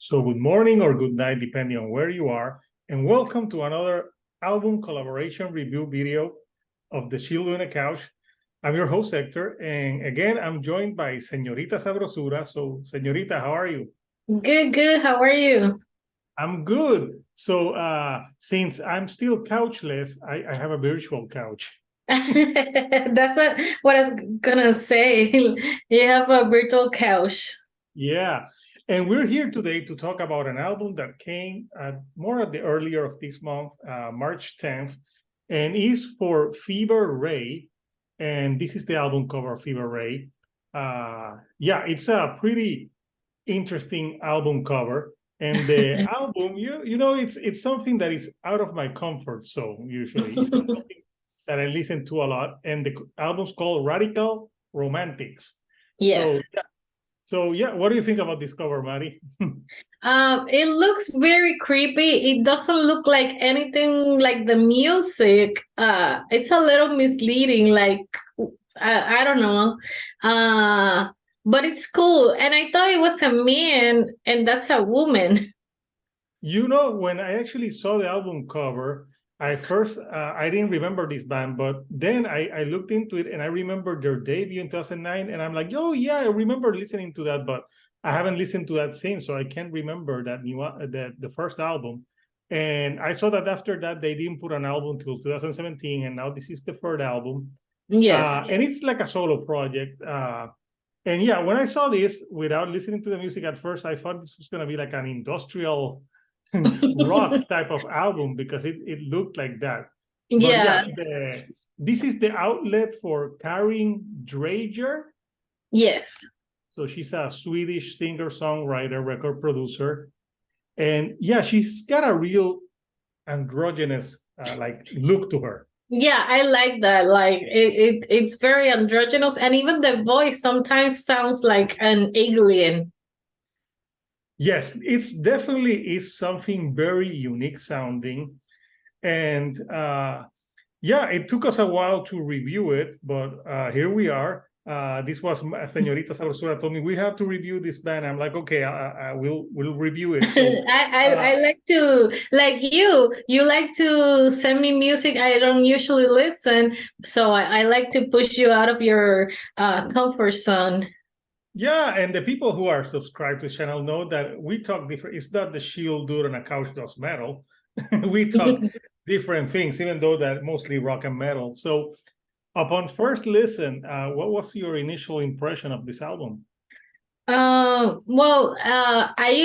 So good morning or good night, depending on where you are, and welcome to another album collaboration review video of The Shield on a Couch. I'm your host, Hector, and again, I'm joined by Senorita Sabrosura. So, Senorita, how are you? Good. How are you? I'm good. So, since I'm still couchless, I have a virtual couch. That's what I was gonna say. You have a virtual couch. Yeah. And we're here today to talk about an album that came more at the earlier of this month, March 10th, and is for Fever Ray. And this is the album cover, Fever Ray. Yeah, it's a pretty interesting album cover. And the album, you know, it's something that is out of my comfort zone, usually. It's not something that I listen to a lot. And the album's called Radical Romantics. Yes. So yeah, what do you think about this cover, Maddie? It looks very creepy. It doesn't look like anything like the music. It's a little misleading. Like I don't know. But it's cool. And I thought it was a man, and that's a woman. You know, when I actually saw the album cover, I didn't remember this band, but then I looked into it and I remember their debut in 2009, and I'm like, oh yeah, I remember listening to that, but I haven't listened to that since, so I can't remember that the first album. And I saw that after that they didn't put an album till 2017, and now this is the third album. Yes. And it's like a solo project. And yeah, when I saw this without listening to the music at first, I thought this was going to be like an industrial rock type of album because it looked like that. But Yeah. this is the outlet for Karin Drager. Yes. So she's a Swedish singer-songwriter, record producer. And yeah, she's got a real androgynous like look to her. Yeah, I like that. Like it's very androgynous, and even the voice sometimes sounds like an alien. Yes, it's definitely is something very unique sounding. And yeah, it took us a while to review it, but here we are. This was Senorita Sabrosura told me we have to review this band. I'm like, okay, we'll review it. So I like to, like you like to send me music I don't usually listen, so I like to push you out of your comfort zone. yeah, and the people who are subscribed to the channel know that we talk different. It's not the Shield dude on a couch does metal. We talk different things, even though that mostly rock and metal. So upon first listen, what was your initial impression of this album? I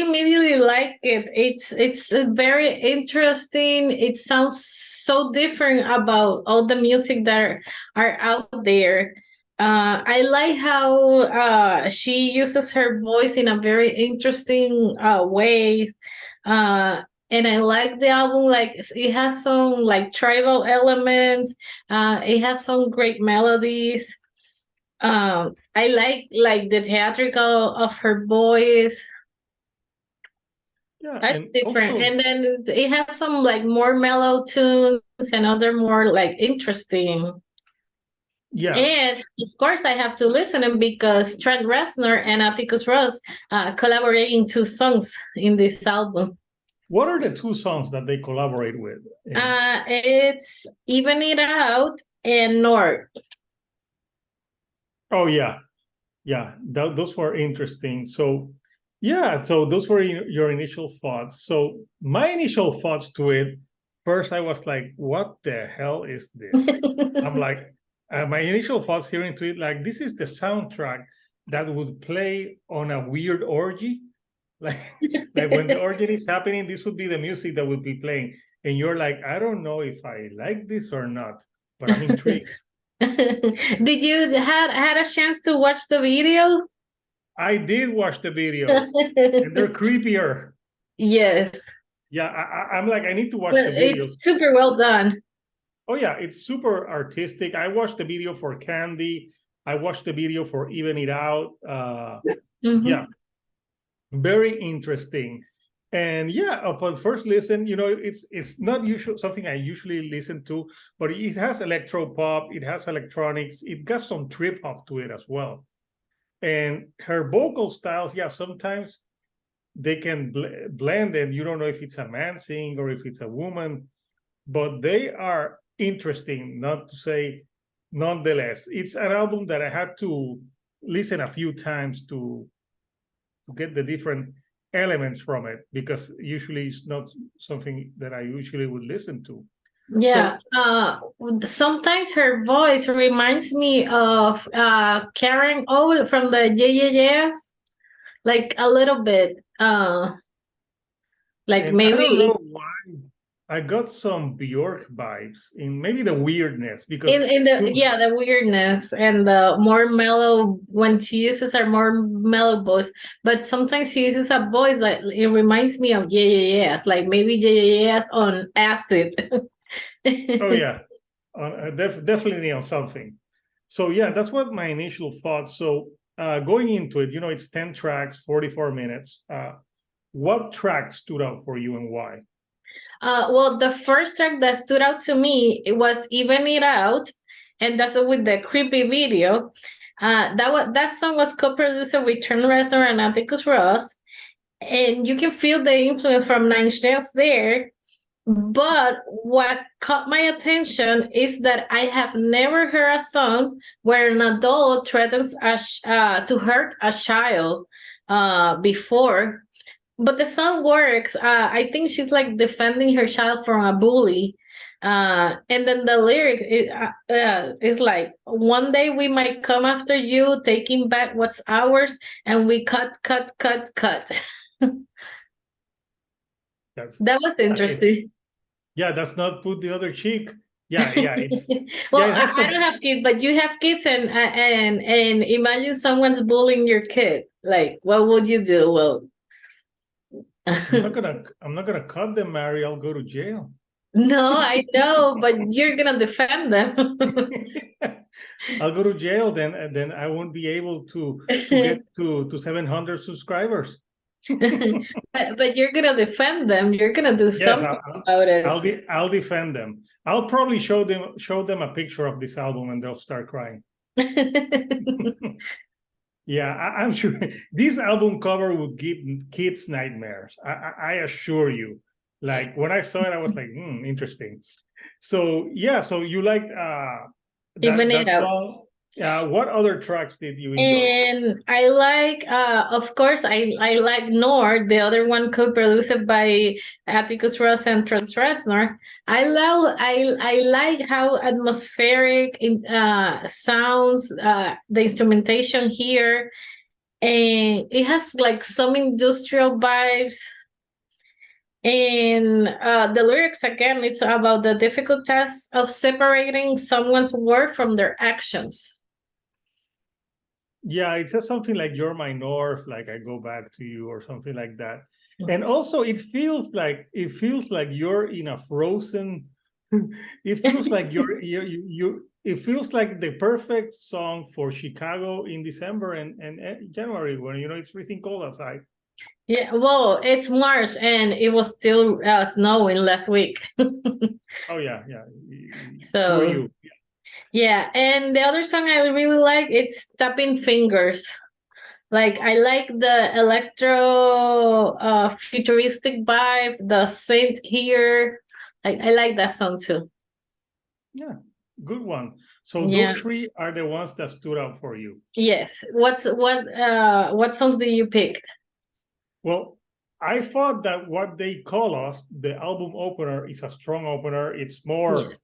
immediately like it. It's very interesting. It sounds so different about all the music that are out there. I like how she uses her voice in a very interesting way. And I like the album. Like it has some like tribal elements. It has some great melodies. I like the theatrical of her voice. Yeah, That's and different. also, And then it has some like more mellow tunes and other more like interesting. yeah. And of course, I have to listen in because Trent Reznor and Atticus Ross collaborate in two songs in this album. What are the two songs that they collaborate with? It's Even It Out and North. Oh yeah, yeah. Those were interesting. So yeah, so those were your initial thoughts. So my initial thoughts to it, first I was like, what the hell is this? I'm like, my initial thoughts hearing to it, like this is the soundtrack that would play on a weird orgy. Like, like when the orgy is happening, this would be the music that would be playing. And you're like, I don't know if I like this or not, but I'm intrigued. Did you had a chance to watch the video? I did watch the videos, and they're creepier. Yes. Yeah, I'm like, I need to watch But the videos. it's super well done. Oh yeah, it's super artistic. I watched the video for Candy. I watched the video for Even It Out. Yeah, very interesting. And yeah, upon first listen, you know, it's not usual something I usually listen to, but it has electro pop, it has electronics, it got some trip hop to it as well. And her vocal styles, yeah, sometimes they can blend, and you don't know if it's a man singing or if it's a woman, but they are interesting, not to say nonetheless. It's an album that I had to listen a few times to get the different elements from it, because usually it's not something that I usually would listen to. Yeah. So Sometimes her voice reminds me of Karen O from the Yeah Yeah Yeahs, like a little bit. Like and I don't know maybe why I got some Bjork vibes in maybe the weirdness, because in the yeah, the weirdness and the more mellow when she uses her more mellow voice. But sometimes she uses a voice that it reminds me of Yeah Yeah Yeahs, like maybe Yeah Yeah Yeahs on acid. oh yeah, definitely on something. So yeah, that's what my initial thoughts. So going into it, it's 10 tracks, 44 minutes. What track stood out for you and why? Well, the first track that stood out to me, it was "Even It Out," and that's with the creepy video. That song was co-produced with Trent Reznor and Atticus Ross, and you can feel the influence from Nine Inch Nails there. But what caught my attention is that I have never heard a song where an adult threatens to hurt a child before. But the song works. I think she's like defending her child from a bully. And then the lyric is like, one day we might come after you, taking back what's ours, and we cut, cut, cut, cut. That's That was it's interesting. yeah, that's not put the other cheek. Yeah, Well, it has I don't some. have kids, but you have kids, and imagine someone's bullying your kid. Like, what would you do? Well, I'm not gonna cut them, Mary. I'll go to jail. no, I know, but you're gonna defend them. I'll go to jail then, and then I won't be able to get to 700 subscribers. But you're gonna defend them. You're gonna do Yes, something about it. I'll defend them. I'll probably show them a picture of this album, and they'll start crying. Yeah, I'm sure this album cover would give kids nightmares. I assure you. Like when I saw it, I was like, interesting. So yeah, so you liked Even it that out. song. What other tracks did you enjoy? And I like, of course, I like Nord, the other one co-produced by Atticus Ross and Trent Reznor. I like how atmospheric sounds the instrumentation here, and it has like some industrial vibes. And the lyrics again, it's about the difficult task of separating someone's word from their actions. Yeah, it says something like "You're my north," like "I go back to you" or something like that. And also, it feels like you're in a frozen. It feels like you. It feels like the perfect song for Chicago in December and January, when it's freezing cold outside. Yeah, well, it's March and it was still snowing last week. Oh yeah, yeah. Poor So you. yeah, and the other song I really like, it's Tapping Fingers. Like I like the electro futuristic vibe, the synth here. I like that song too. Yeah, good one. So Yeah. those three are the ones that stood out for you. Yes. What songs do you pick? Well, I thought that What They Call Us, the album opener, is a strong opener. It's Yeah. more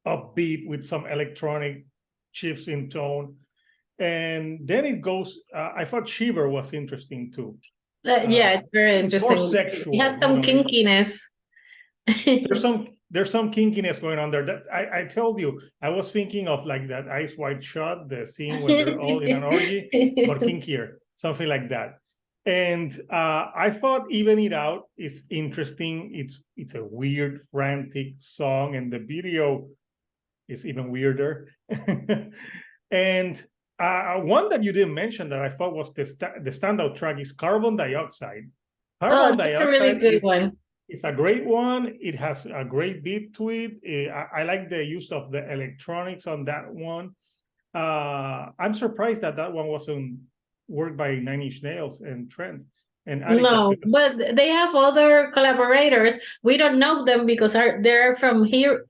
upbeat with some electronic chips in tone. And then it goes, I thought Shiver was interesting too. Yeah, it's very It's more interesting. It has sexual, some kinkiness. there's some kinkiness going on there. That I told you, I was thinking of like that Ice White Shot, the scene when they're all in an orgy, but kinkier, something like that. And I thought Even It Out is interesting. It's a weird, frantic song, and the video is even weirder. And one that you didn't mention that I thought was the standout track is Carbon Dioxide. Oh, Carbon that's a really Dioxide good is one. it's a great one. It has a great beat to it. I like the use of the electronics on that one. I'm surprised that one wasn't worked by Nine Inch Nails and Trent. And Atticus, No, because but they have other collaborators. We don't know them because they're from here,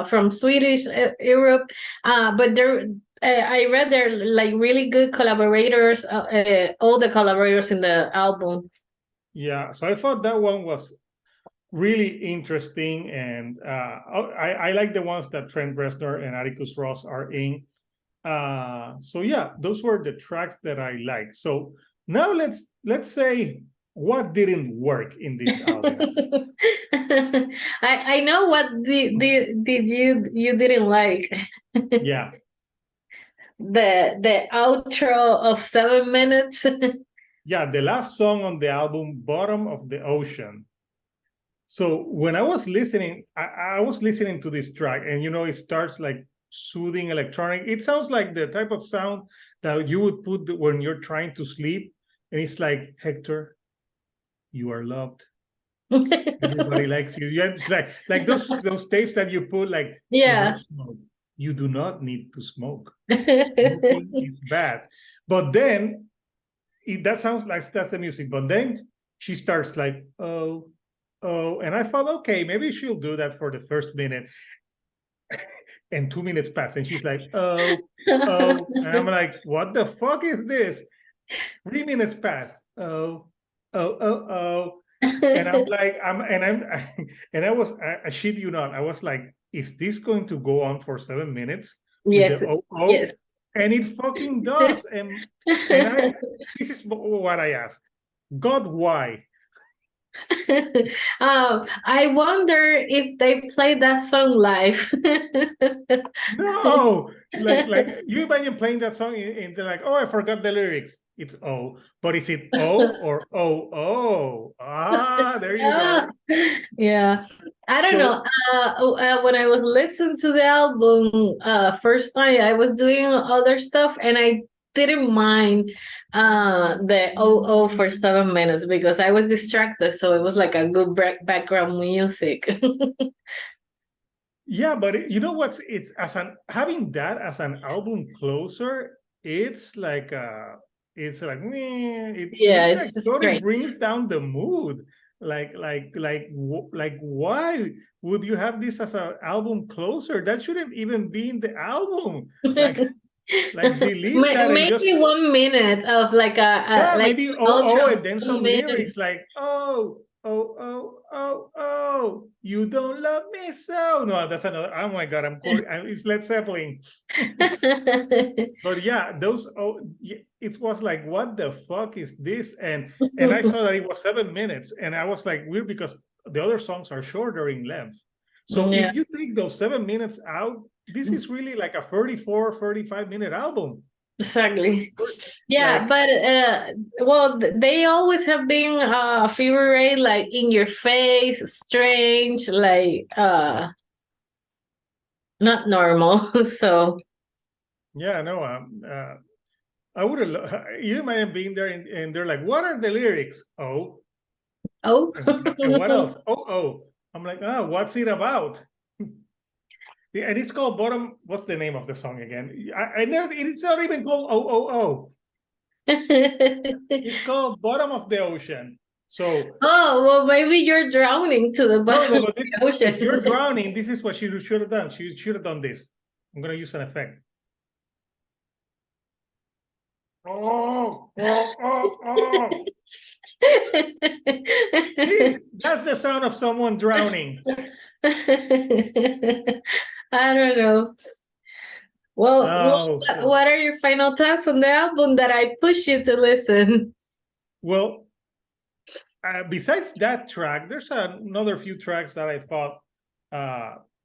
from Swedish Europe. But they're I read they're like really good collaborators. All the collaborators in the album. yeah, so I thought that one was really interesting, and I like the ones that Trent Reznor and Atticus Ross are in. So yeah, those were the tracks that I like. So now let's say what didn't work in this album. I know what did you didn't like. Yeah, The outro of 7 minutes. yeah, the last song on the album, Bottom of the Ocean. So when I was listening, I was listening to this track, and it starts like soothing electronic. It sounds like the type of sound that you would put when you're trying to sleep, and it's like, Hector, you are loved. Everybody likes you. Yeah, it's like those tapes that you put like, do Yeah. not smoke. You do not need to smoke. Smoking is bad. But then that sounds like that's the music. But then she starts like, oh, oh, and I thought, okay, maybe she'll do that for the first minute, and 2 minutes pass, and she's like, oh, oh, and I'm like, what the fuck is this? 3 minutes pass. Oh, oh, oh, oh. And I'm like, and I shit you not, I was like, is this going to go on for 7 minutes with Yes, the oh? yes. And it fucking does. And this is what I asked God, why? I wonder if they played that song live. No, like you imagine playing that song and they're like, oh, I forgot the lyrics. It's oh, but is it oh or oh oh? Ah, there you Ah, go. yeah, I don't know. So When I was listening to the album first time, I was doing other stuff, and I didn't mind the oh for 7 minutes because I was distracted, so it was like a good background music. yeah, but you know what's it's as an having that as an album closer, it's like meh, Yeah, it like it's sort of strange. brings down the mood. Like why would you have this as an album closer? That shouldn't even be in the album. Like delete that and just, Maybe 1 minute of like a yeah, like maybe oh ultra oh, and then some 1 minute. lyrics like oh oh oh oh oh, you don't love me so. No, that's another. Oh my god, it's Led Zeppelin. But yeah, those it was like, what the fuck is this? And I saw that it was 7 minutes, and I was like, weird, because the other songs are shorter in length. So Yeah, if you take those 7 minutes out, this is really like a 35 minute album. exactly. Yeah, Like, but well, they always have been favorite, like in your face, strange, like not normal. So yeah, no, I would have. You might have been there, and they're like, "What are the lyrics?" Oh, oh. and what else? Oh, oh. I'm like, what's it about? Yeah, and it's called Bottom. What's the name of the song again? I never. It's not even called Oh Oh Oh. It's called Bottom of the Ocean. So Oh, well, maybe you're drowning to the no, bottom no, of but the if you're ocean. drowning, this is what she should have done. She should have done this. I'm gonna use an effect. Oh, oh, oh, oh. See, that's the sound of someone drowning. I don't know. Well, Oh, what are your final thoughts on the album that I push you to listen? well, besides that track, there's another few tracks that I thought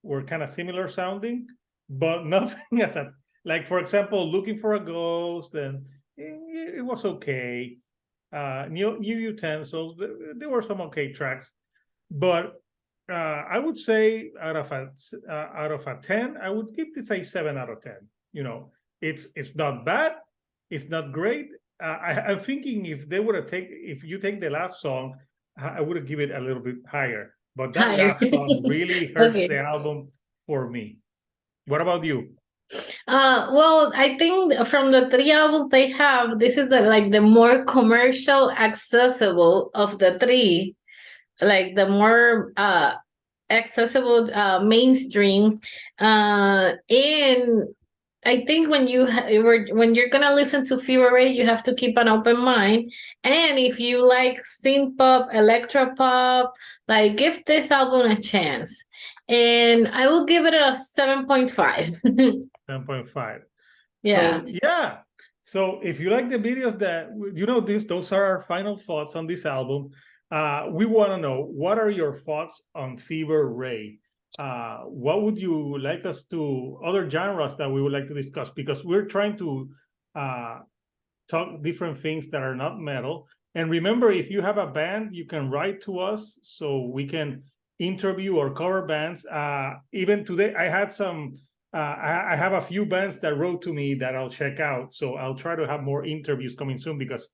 were kind of similar sounding, but nothing as a, like, for example, Looking for a Ghost, and it was okay. New Utensils, there were some okay tracks, but I would say out of a 10, I would give this a 7 out of 10. It's not bad, it's not great. I'm thinking if you take the last song, I would have given it a little bit higher. But that Higher. last song really hurts Okay. the album for me. What about you? Well, I think from the three albums they have, this is the more commercial accessible of the three, like the more accessible mainstream. And I think when you're gonna listen to Fever Ray, you have to keep an open mind. And if you like synth pop, electro pop, like give this album a chance. And I will give it a 7.5. 10.5. Yeah. So yeah. So if you like the videos that those are our final thoughts on this album. We want to know, what are your thoughts on Fever Ray? What would you like us to, other genres that we would like to discuss? Because we're trying to talk different things that are not metal. And remember, if you have a band, you can write to us so we can interview or cover bands. Even today, I had some. I have a few bands that wrote to me that I'll check out. So I'll try to have more interviews coming soon, because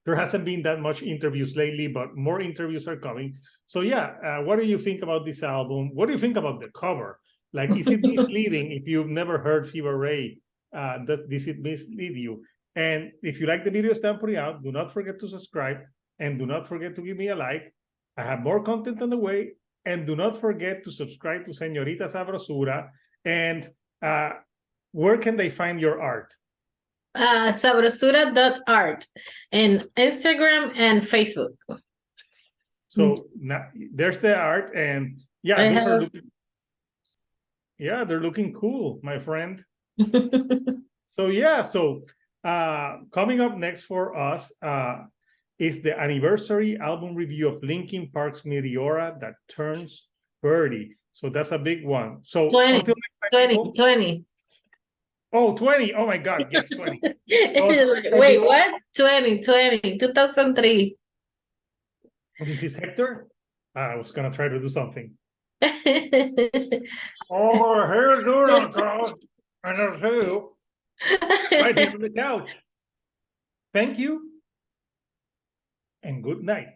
there hasn't been that much interviews lately, but more interviews are coming. So yeah, what do you think about this album? What do you think about the cover? Like, is it misleading if you've never heard Fever Ray? Does it mislead you? And if you like the videos that I'm putting out, do not forget to subscribe, and do not forget to give me a like. I have more content on the way, and do not forget to subscribe to Senorita Sabrosura. And where can they find your art? Sabrosura.art in Instagram and Facebook. So now there's the art, and yeah, they're looking cool, my friend. So yeah, coming up next for us is the anniversary album review of Linkin Park's Meteora that turns 30. So that's a big one. So 20, until next time, 20, people. 20. Oh, 20. Oh my God, yes, 20. Wait, what? 2003. This is Hector. I was gonna try to do something. Bye. Oh, here's Uncle, and I'll see you right here on the couch. Thank you, and good night.